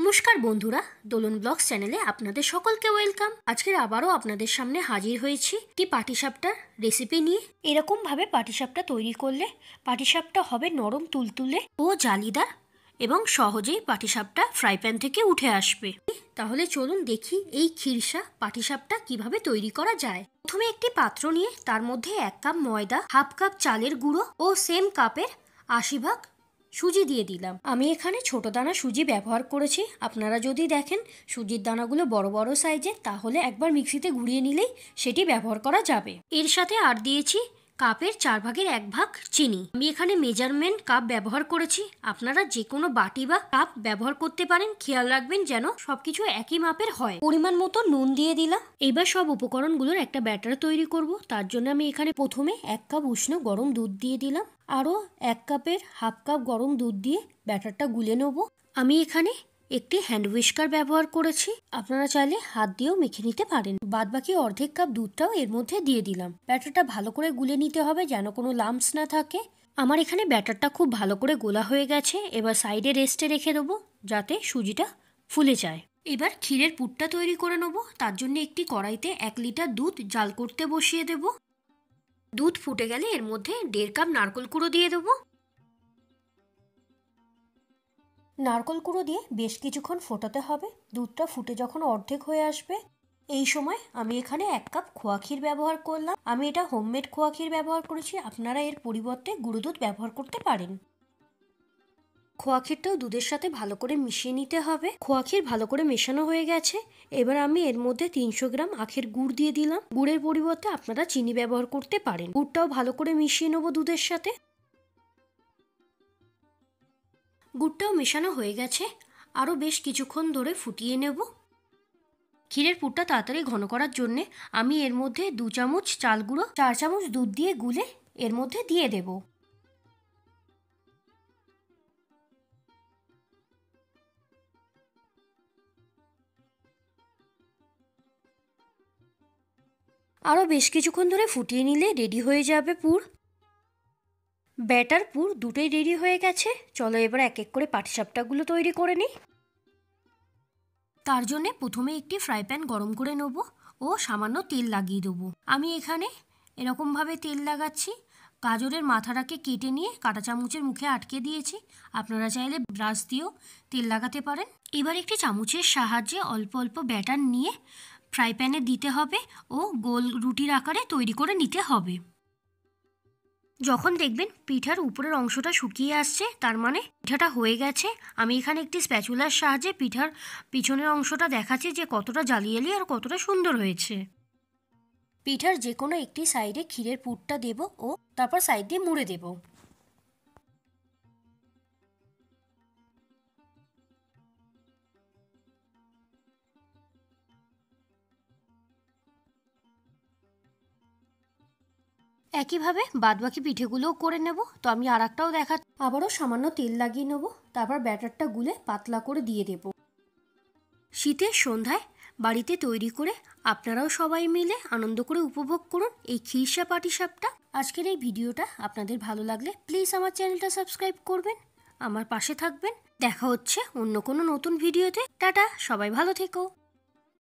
নমস্কার বন্ধুরা, দোলন ব্লগস চ্যানেলে আপনাদের সকলকে ওয়েলকাম। আজকের আবারও আপনাদের সামনে হাজির হয়েছি একটি পাটিসাপটার রেসিপি নিয়ে। এরকম ভাবে পাটিসাপটা তৈরি করলে পাটিসাপটা হবে নরম তুলতুলে ও জালিদার এবং সহজেই পাটিসাপটা ফ্রাই প্যান থেকে উঠে আসবে। তাহলে চলুন দেখি এই খিরসা পাটিসাপটা কিভাবে তৈরি করা যায়। প্রথমে একটি পাত্র নিয়ে তার মধ্যে 1 কাপ ময়দা, হাফ কাপ চালের গুঁড়ো ও সেম কাপের 80 ভাগ সুজি দিয়ে দিলাম। আমি এখানে ছোট দানা সুজি ব্যবহার করেছি। আপনারা যদি দেখেন সুজির দানাগুলো বড় বড় সাইজে, তাহলে একবার মিক্সিতে ঘুরিয়ে নিলেই সেটি ব্যবহার করা যাবে। এর সাথে আর দিয়েছি কাপের 4 ভাগের 1 ভাগ চিনি। আমি এখানে মেজারমেন্ট কাপ ব্যবহার করেছি, আপনারা যে কোনো বাটি বা কাপ ব্যবহার করতে পারেন। খেয়াল রাখবেন যেন সবকিছু একই মাপের হয়। পরিমাণ মতো নুন দিয়ে দিলাম। এবার সব উপকরণগুলোর একটা ব্যাটার তৈরি করব। তার জন্য আমি এখানে প্রথমে 1 কাপ উষ্ণ গরম দুধ দিয়ে দিলাম। আরও 1 কাপের হাফ কাপ গরম দুধ দিয়ে ব্যাটারটা গুলে নেব। আমি এখানে একটি হ্যান্ড হুইস্কার ব্যবহার করেছি, আপনারা চাইলে হাত দিয়েও মেখে নিতে পারেন। বাদবাকি অর্ধেক কাপ দুধটাও এর মধ্যে দিয়ে দিলাম। ব্যাটারটা ভালো করে গুলে নিতে হবে যেন কোনো লাম্পস না থাকে। আমার এখানে ব্যাটারটা খুব ভালো করে গোলা হয়ে গেছে। এবার সাইডে রেস্টে রেখে দেবো যাতে সুজিটা ফুলে যায়। এবার ক্ষীরের পুরটা তৈরি করে নেব। তার জন্য একটি কড়াইতে 1 লিটার দুধ জাল করতে বসিয়ে দেব। দুধ ফুটে গেলে এর মধ্যে 1.5 কাপ নারকেল কুড়ো দিয়ে দেবো। নারকেল কুড়ো দিয়ে বেশ কিছুক্ষণ ফোটাতে হবে। দুধটা ফুটে যখন অর্ধেক হয়ে আসবে, এই সময় আমি এখানে 1 কাপ খোয়া ক্ষীর ব্যবহার করলাম। আমি এটা হোমমেড খোয়া ক্ষীর ব্যবহার করেছি, আপনারা এর পরিবর্তে গুঁড়ো দুধ ব্যবহার করতে পারেন। খোয়া ক্ষীরটাও দুধের সাথে ভালো করে মিশিয়ে নিতে হবে। খোয়া ক্ষীর ভালো করে মেশানো হয়ে গেছে। এবার আমি এর মধ্যে 300 গ্রাম আখের গুড় দিয়ে দিলাম। গুড়ের পরিবর্তে আপনারা চিনি ব্যবহার করতে পারেন। গুড়টাও ভালো করে মিশিয়ে নেবো দুধের সাথে। গুড়টাও মেশানো হয়ে গেছে, আরও বেশ কিছুক্ষণ ধরে ফুটিয়ে নেব। ক্ষীরের পুরটা তাড়াতাড়ি ঘন করার জন্যে আমি এর মধ্যে 2 চামচ চাল গুঁড়ো, 4 চামচ দুধ দিয়ে গুলে এর মধ্যে দিয়ে দেব। আরও বেশ কিছুক্ষণ ধরে ফুটিয়ে নিলে রেডি হয়ে যাবে পুর। ব্যাটার পুর দুটোই রেডি হয়ে গেছে। চলো এবার এক এক করে পাটিসাপটাগুলো তৈরি করে নিই। তার জন্যে প্রথমে একটি ফ্রাই প্যান গরম করে নেব ও সামান্য তেল লাগিয়ে দেবো। আমি এখানে এরকমভাবে তেল লাগাচ্ছি। গাজরের মাথাটাকে কেটে নিয়ে কাঁটা চামচের মুখে আটকে দিয়েছি। আপনারা চাইলে ব্রাশ দিয়েও তেল লাগাতে পারেন। এবার একটি চামচের সাহায্যে অল্প অল্প ব্যাটার নিয়ে ফ্রাই প্যানে দিতে হবে ও গোল রুটির আকারে তৈরি করে নিতে হবে। যখন দেখবেন পিঠার উপরের অংশটা শুকিয়ে আসছে, তার মানে পিঠাটা হয়ে গেছে। আমি এখানে একটি স্প্যাচুলার সাহায্যে পিঠার পিছনের অংশটা দেখাচ্ছি যে কতটা জালিয়ালি আর কতটা সুন্দর হয়েছে। পিঠার যে কোনো একটি সাইডে ক্ষীরের পুরটা দেব ও তারপর সাইড দিয়ে মুড়ে দেব। একইভাবে বাদবাকি পিঠেগুলোও করে নেব। তো আমি আর একটাও আবারও সামান্য তেল লাগিয়ে নেব, তারপর ব্যাটারটা গুলে পাতলা করে দিয়ে দেব। শীতের সন্ধ্যায় বাড়িতে তৈরি করে আপনারাও সবাই মিলে আনন্দ করে উপভোগ করুন এই খিরসা পাটিসাপটা। আজকের এই ভিডিওটা আপনাদের ভালো লাগলে প্লিজ আমার চ্যানেলটা সাবস্ক্রাইব করবেন, আমার পাশে থাকবেন। দেখা হচ্ছে অন্য কোনো নতুন ভিডিওতে। টাটা, সবাই ভালো থেকো।